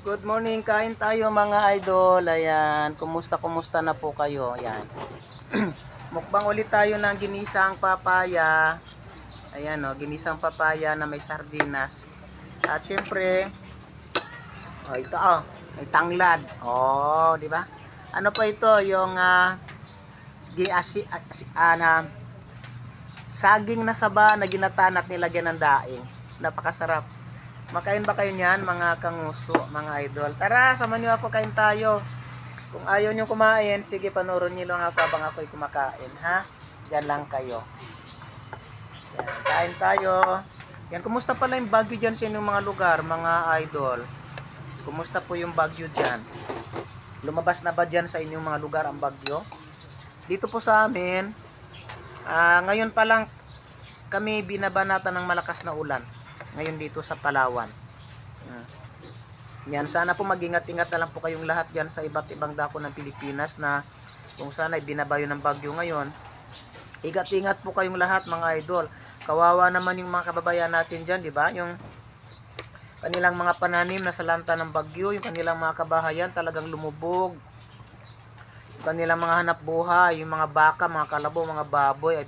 Good morning, kain tayo mga idol. Ayan, kumusta na po kayo? Ayan. Mukbang ulit tayo ng ginisang papaya. Ayan o, ginisang papaya na may sardinas. At syempre, ito may tanglad. Oh, di ba? Ano pa ito? Yung saging na saba na ginatan at nilagyan ng daing. Napakasarap. Makain ba kayo niyan, mga kanguso, mga idol? Tara, samahan niyo ako, kain tayo. Kung ayaw niyo kumain, sige, panoorin niyo lang ako habang ako'y kumakain, ha? Diyan lang kayo. Yan, kain tayo. Yan, kumusta pala yung bagyo dyan sa inyong mga lugar, mga idol? Kumusta po yung bagyo dyan? Lumabas na ba dyan sa inyong mga lugar ang bagyo? Dito po sa amin, ngayon pa lang kami binabanatan ng malakas na ulan. Ngayon dito sa Palawan. Yan, sana po mag-ingat-ingat na lang po kayong lahat dyan sa iba't ibang dako ng Pilipinas na kung sana ay binabayo ng bagyo ngayon. Ingat-ingat po kayong lahat, mga idol. Kawawa naman yung mga kababayan natin dyan, di ba? Yung kanilang mga pananim na salanta ng bagyo, yung kanilang mga kabahayan talagang lumubog. Yung kanilang mga hanap buhay, yung mga baka, mga kalabo, mga baboy ay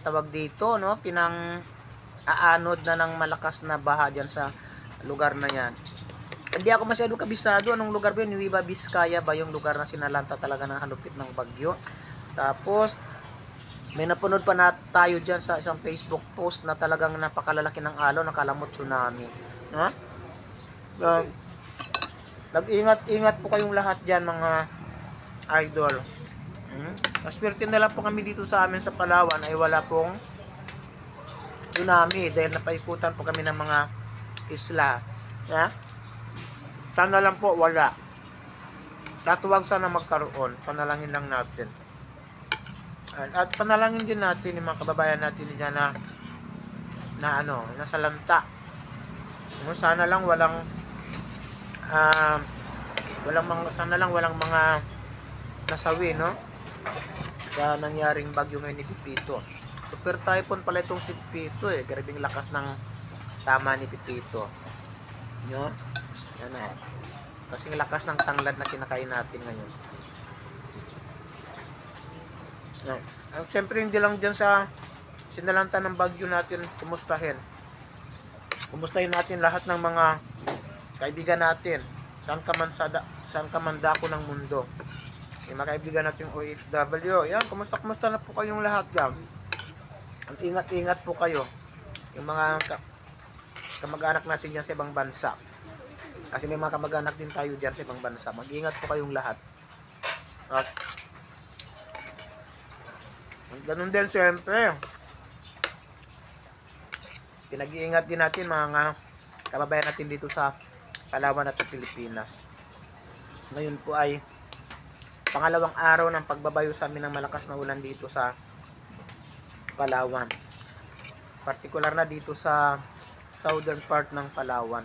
tawag dito, no? Aanod na ng malakas na baha dyan sa lugar na yan. Hindi ako masyado kabisado anong lugar ba yun, Nueva Vizcaya ba yung lugar na sinalanta talaga ng halupit ng bagyo. Tapos may napunod pa na tayo dyan sa isang Facebook post na talagang napakalalaki ng alon, nakalamot tsunami, ha? Nag-ingat-ingat po kayong lahat dyan, mga idol. Maswerte na lang po kami dito sa amin sa Palawan ay wala pong tsunami dahil napaikutan po kami ng mga isla. Yeah? Sana lang po wala. Tatuwag sana magkaroon. Panalangin lang natin. At panalangin din natin yung mga kababayan natin diyan na nasa lanta. Sana lang walang mga nasawi, no? Sa nangyaring bagyo ngayon ni Pipito. Super typhoon pala itong si Pipito eh. Grabing lakas ng tama ni Pipito. Nyo? Yan eh. Kasing lakas ng tanglad na kinakain natin ngayon. Yan. Siyempre hindi lang dyan sa sinalanta ng bagyo natin kumustahin. Kumustahin natin lahat ng mga kaibigan natin. Saan ka man dako ng mundo. Yung mga kaibigan natin OFW. Yan, kumusta na po kayong lahat dyan. Ingat-ingat po kayo. Yung mga kamag-anak natin dyan sa ibang bansa. Kasi may mga kamag-anak din tayo dyan sa ibang bansa. Mag-ingat po kayong lahat. At ganun din siyempre. Pinag-iingat din natin mga kababayan natin dito sa Palawan at sa Pilipinas. Ngayon po ay pangalawang araw ng pagbabayo sa amin ng malakas na ulan dito sa Palawan. Partikular na dito sa southern part ng Palawan.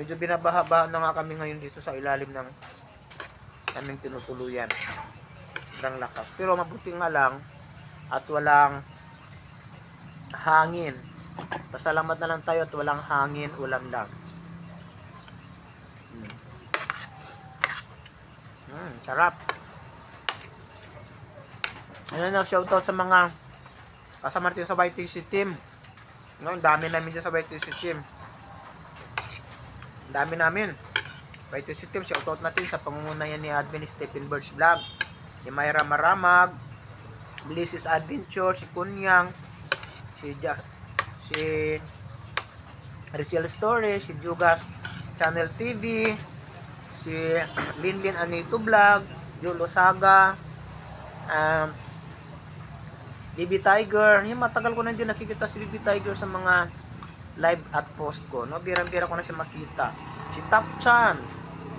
Medyo binabaha-baha na nga kami ngayon dito sa ilalim ng aming tinutuluyan. Sobrang lakas. Pero mabuti nga lang at walang hangin. Pasalamat na lang tayo at walang hangin, ulan lang. Sarap. Shoutout sa mga kasama natin sa YTC team. Ang dami namin dyan sa YTC team. Ang dami namin. YTC team, shoutout natin sa pangungunayan ni Admin Stephen Birds Vlog, ni Myra Maramag, Bliss's Adventure, si Kunyang, si Rizal Story, si Jugas Channel TV, si Linlin Anito Vlog, Julo Saga, BB Tiger. Yung matagal ko na din nakikita si BB Tiger sa mga live at post ko, no? Birang-bira ko na siya makita. Si Top Chan,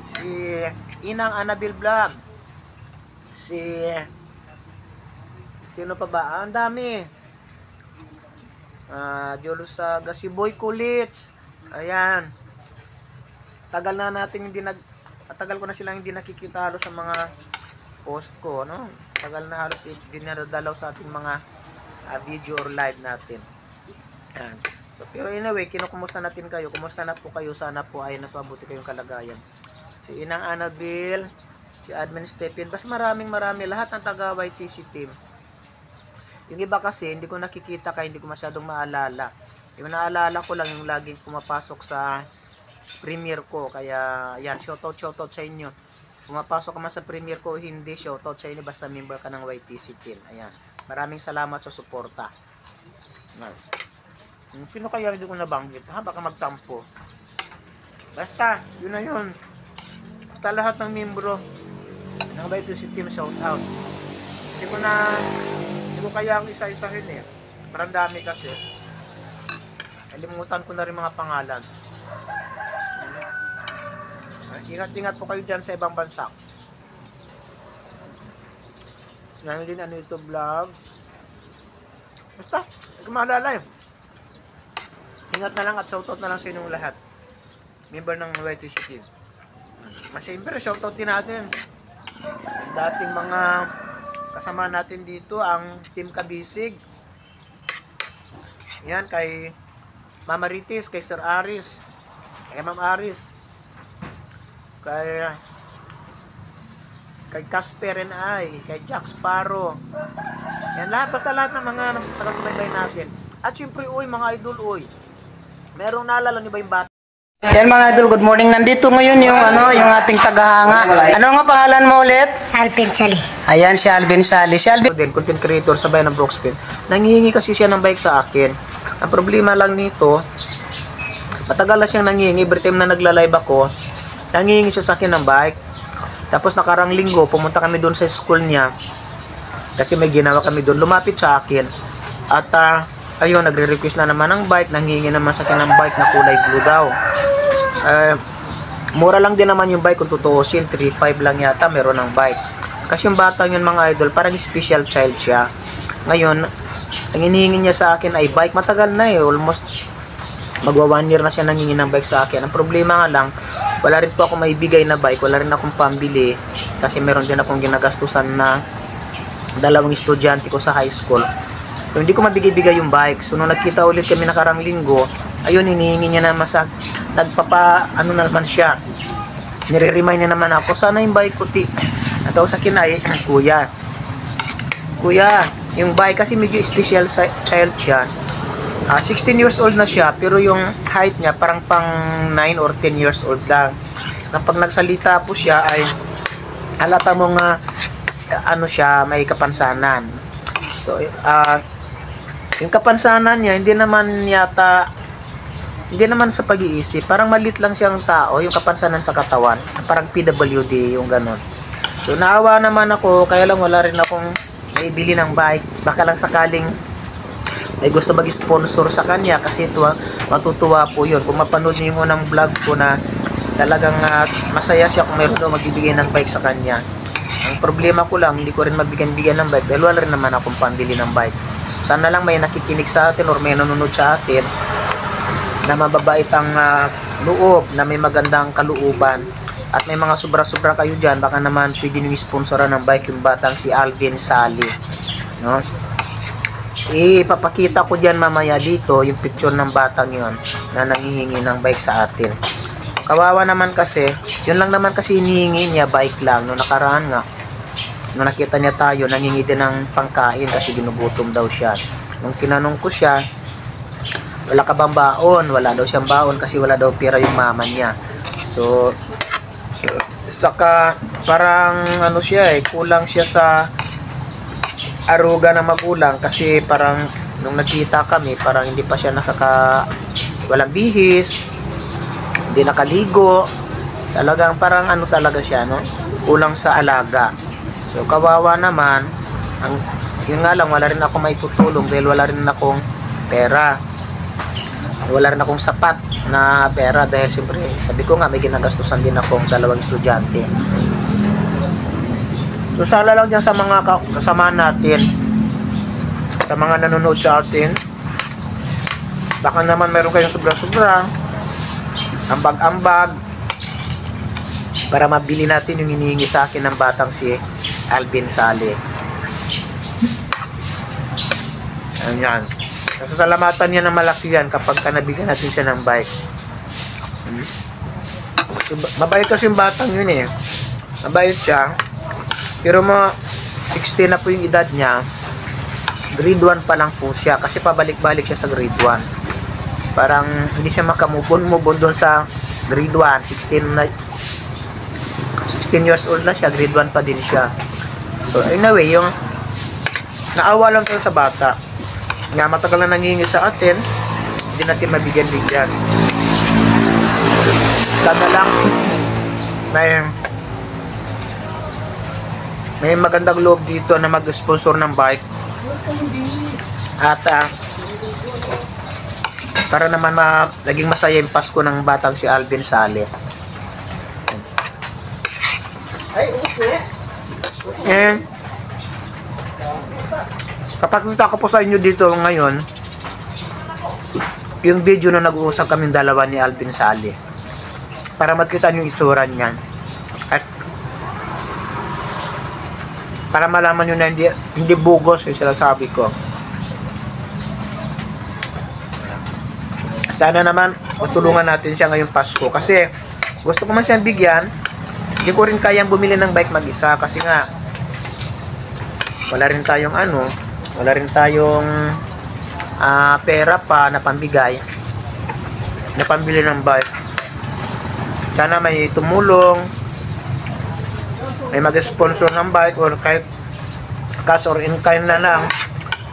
si Inang Annabelle Vlog, sino pa ba? Ang dami. Jolo Saga, si Boy Kulits. Ayan. Tagal ko na silang hindi nakikita halos sa mga post ko, no? Tagal na halos din nadadalaw sa ating mga video or live natin. Ayan. So, pero anyway, kinukumusta natin kayo. Kumusta na po kayo? Sana po ay nasa mabuti kayong kalagayan. Si Inang Annabelle, si Admin Stephen, basta marami lahat ng taga YTC team. Yung iba kasi hindi ko nakikita kaya hindi ko masyadong maalala. Yung naalala ko lang yung laging pumapasok sa premiere ko, kaya yan, shoutout sa inyo. Pumapasok ka man sa premiere ko, hindi, shoutout sa inyo basta member ka ng YTC team. Ayan, maraming salamat sa suporta. Sino kaya hindi ko nabanggit? Ha, baka magtampo. Basta, yun na yun. Basta lahat ng membro ng YTC team, shoutout. Hindi ko kaya ang isa-isahin eh. Parang dami kasi. Kalimutan ko na rin mga pangalan. Ingat-ingat po kayo dyan sa ibang bansa. Yan din ano ito vlog. Basta, hindi ko maalala eh. Ingat na lang at shoutout na lang sa inyong lahat. Member ng YTC team. Siyempre, shoutout din natin. Dating mga kasama natin dito, ang Team Kabisig. Yan, kay Mama Ritis, kay Sir Aris, kay Ma'am Aris, kay Casper and kay Jack Sparrow. Yan, basta lahat ng mga taga-subaybay natin. At syempre, mga idol, merong naalala niyo ba yung bata? Yan mga idol, good morning. Nandito ngayon yung ating tagahanga. Ano nga pangalan mo ulit? Alvin Sali. Ayan si Alvin Sali. Si Alvin din, content creator sa bayan ng Brooksville. Nangihingi kasi siya ng bike sa akin. Ang problema lang nito, matagal na siyang nangihingi. Every time na nagla-live ako, nangihingi siya sa akin ng bike. Tapos nakarang linggo, pumunta kami doon sa school niya. Kasi may ginawa kami doon. Lumapit sa akin. At ayun, nagre-request na naman ng bike. Nangihingi naman sa akin ng bike na kulay blue daw. Mura lang din naman yung bike kung tutuusin. 3.5 lang yata meron ng bike. Kasi yung bata yun mga idol, parang special child siya. Ngayon, ang hinihingi niya sa akin ay bike. Matagal na almost magwa 1 year na siya nangingi ng bike sa akin. Ang problema nga lang, wala rin po ako maibigay na bike, wala rin akong pambili. Kasi meron din akong ginagastusan na 2 estudyante ko sa high school. So, hindi ko mabigay-bigay yung bike. So, nung nagkita ulit kami nakarang linggo, ayun, hinihingi niya naman sa naman siya. Nire-remind niya naman ako, sana yung bike ko, Ang tawag sa akin ay, Kuya, yung bike, kasi medyo special child siya. 16 years old na siya, pero yung height niya parang pang 9 or 10 years old lang. So, kapag nagsalita po siya ay halata mo nga siya, may kapansanan. So, yung kapansanan niya, hindi naman sa pag-iisip, parang malit lang siyang tao, yung kapansanan sa katawan, parang PWD, yung ganon. So, naawa naman ako, kaya lang wala rin akong maibili ng bike. Baka lang sakaling ay gusto mag-sponsor sa kanya, kasi matutuwa po yun. Kung mapanood niyo yung unang vlog ko na talagang masaya siya kung meron daw magbibigay ng bike sa kanya. Ang problema ko lang, hindi ko rin magbigyan ng bike dahil wala rin naman akong pambili ng bike. Sana lang may nakikinig sa atin or may nanonood sa atin na mababait ang loob, na may magandang kalooban, at may mga sobra-sobra kayo dyan, baka naman pwede nyo sponsoran ng bike yung batang si Alvin Sali, no? Ipapakita ko dyan mamaya dito yung picture ng batang yon na nangihingi ng bike sa atin. Kawawa naman kasi, yun lang naman kasi hinihingi niya, bike lang. Nung nakaraan nga, nung nakita niya tayo, nangingi din ng pangkain kasi ginugutom daw siya. Nung tinanong ko siya, wala ka bang baon? Wala daw siyang baon kasi wala daw pera yung mama niya. So, saka parang siya kulang siya sa aruga ng magulang kasi parang nung nagkita kami, parang hindi pa siya walang bihis, hindi nakaligo. Talagang parang talaga siya, no? Kulang sa alaga. So, kawawa naman. Yun nga lang, wala rin ako may tutulong dahil wala rin akong pera. Wala rin akong sapat na pera dahil siyempre sabi ko nga may ginagastusan din akong 2 estudyante. So sana lang dyan sa mga kasama natin, sa mga nanonood sa atin, baka naman meron kayong sobra-sobra, ambag-ambag, para mabili natin yung hinihingi sa akin ng batang si Alvin Sali. Ayan. Nasasalamatan niya ng malaki yan kapag nabigyan natin siya ng bike. Mabait kasi yung batang yun eh. Mabait siya. Pero mga 16 na po yung edad niya. Grade 1 pa lang po siya. Kasi pabalik-balik siya sa grade 1. Parang hindi siya makamubon doon sa grade 1. 16 years old na siya. Grade 1 pa din siya. So anyway, yung naawa lang tayo sa bata. Nga matagal na nangingi sa atin. Hindi natin mabigyan-bigyan. Sana lang may magandang loob dito na mag-sponsor ng bike at para naman naging masaya yung Pasko ng batang si Alvin Sale. Kapag kita ko po sa inyo dito ngayon yung video na nag-uusap kaming dalawa ni Alvin Sale para makita nyo yung itsura niyan at para malaman nyo na hindi bugos yung sinasabi ko. Sana naman matulungan natin siya ngayong Pasko kasi gusto ko man siyang bigyan. Hindi ko rin kayang bumili ng bike mag-isa kasi nga wala rin tayong pera pa na pambigay na pambili ng bike. Sana may tumulong, may mag-sponsor ng bike or kahit cash or in kind na lang,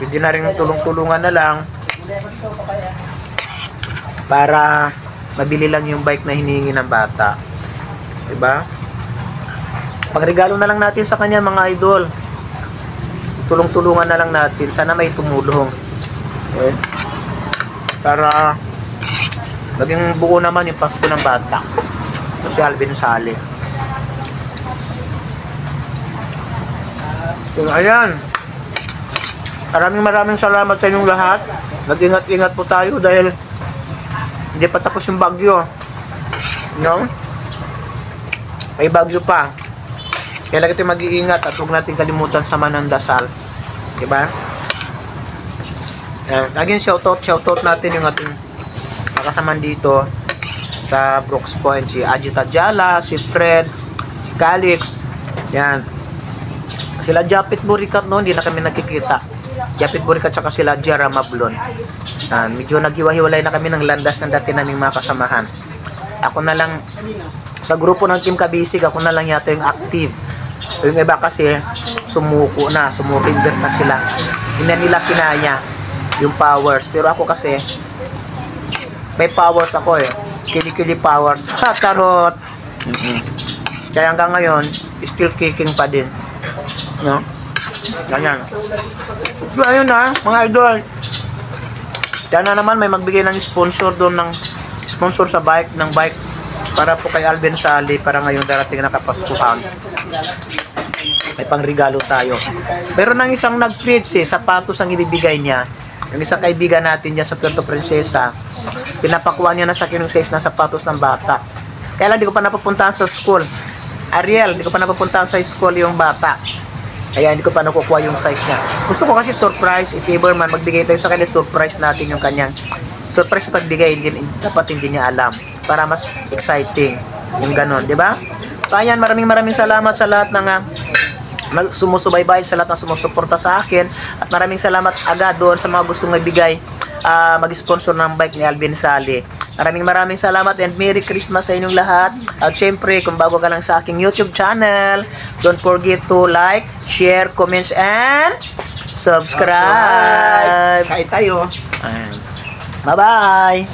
hindi na rin tulong-tulungan na lang para mabili lang yung bike na hinihingi ng bata. Diba? Pagregalo na lang natin sa kanya mga idol. Tulong-tulungan na lang natin. Sana may tumulong. Okay? Para maging buo naman yung Pasko ng bata. Si Alvin Sale. So, ayan. Maraming salamat sa inyong lahat. Nag-ingat-ingat po tayo dahil hindi pa tapos yung bagyo. No? May bagyo pa. Kaya lagi tayo mag-iingat at huwag natin kalimutan sama ng dasal. Diba? Again, shoutout natin yung ating makasaman dito sa Brooks Point, si Ajit Ajala, si Fred, si Calix, yan. Sila Japit Burikat no, hindi na kami nakikita. Japit Burikat saka sila Jara Mablon. Medyo naghiwa-hiwalay na kami ng landas ng dati naming mga kasamahan. Ako na lang, sa grupo ng Team Kabisig, ako na lang yata yung active. Yung iba kasi, sumurinder na sila. Hindi na nila kinaya yung powers. Pero ako kasi, may powers ako eh. Kili-kili powers. Tarot. Kaya hanggang ngayon, still kicking pa din. No? Ganyan. So, ayun na, mga idol. Kaya na naman, may magbigay ng sponsor doon ng sponsor sa bike, ng bike para po kay Alvin Sale para ngayon darating na Kapaskuhan. May pangregalo tayo. Pero nang isang nag-preach sapatos ang ibibigay niya. Yung isang kaibigan natin dyan sa Puerto Princesa, pinapakuha niya na sa akin yung size na sapatos ng bata. Kaya lang di ko pa napupuntahan sa school. Ariel, di ko pa napupuntahan sa school yung bata. Kaya hindi ko pa nakukuha yung size niya. Gusto ko kasi surprise, if ever man magbigay tayo sa kanya, surprise natin yung kanyang surprise pagbigay, dapat hindi niya alam. Para mas exciting yung ganon, di ba? Kaya maraming salamat sa lahat ng sumusubaybay, sa lahat ng sumusuporta sa akin, at maraming salamat agad doon sa mga gustong magbigay, mag-sponsor ng bike ni Alvin Sale. Maraming salamat and Merry Christmas sa inyong lahat. At syempre, kung bago ka lang sa aking YouTube channel, don't forget to like, share, comments, and subscribe. Kain tayo. Bye-bye.